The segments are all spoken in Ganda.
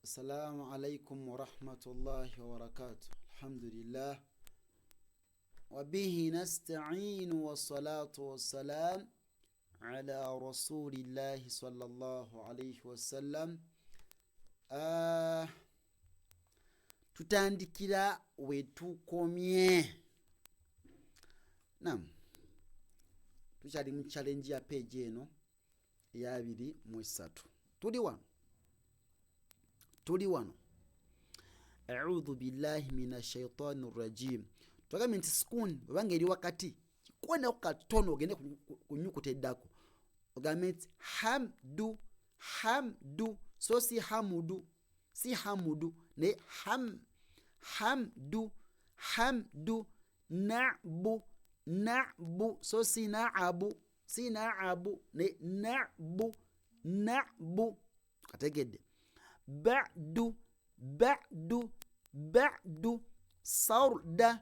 السلام عليكم ورحمة الله وبركاته. الحمد لله وبه نستعين والصلاة والسلام على رسول الله صلى الله عليه وسلم. tutandikira wetukomye. Naam, tukyali mu challenge ya page eno ya 23. tuli wano a'udhu billahi minash shaitani rajim. Tugambe nti sukuni bwanga eri wakati kikona katono ogende kunyukuta eddako ogambe nti hamdu so si hamudu ne hamdu na'bu so si na'abu ne na'bu kategedde. ba'du sauda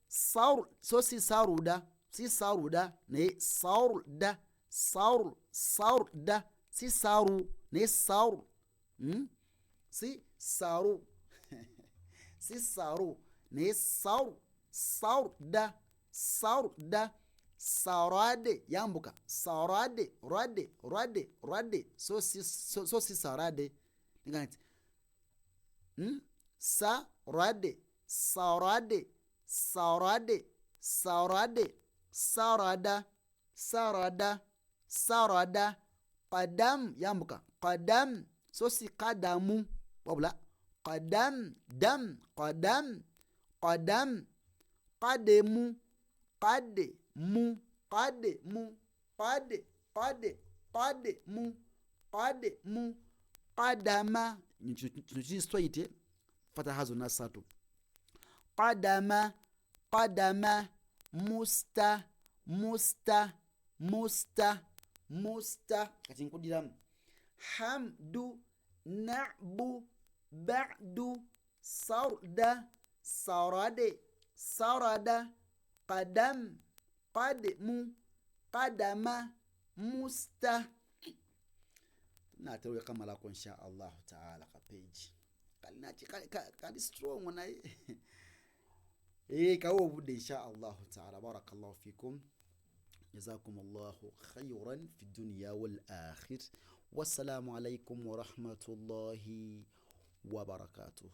so si saruda ne sauda si saru ne saru si saru si saru ne saru sauda sarade yambuka sarade rade so si sarade ngati sarada qadam yambuka qadam so si qadamu wabula qadam qademu qadama tuji straight fata hazo na satu qadama musta kati nkudiramu hamdu na'bu ba'du sarada qadam qadmu qadama musta. Natewe kama lako insha Allah taala ka page kali strong na kawo bude insha Allah taala. Barakallahu fikum, jazakumullahu khayran fi dunya wal akhir. Wassalamu alaykum wa rahmatullahi wa barakatuh.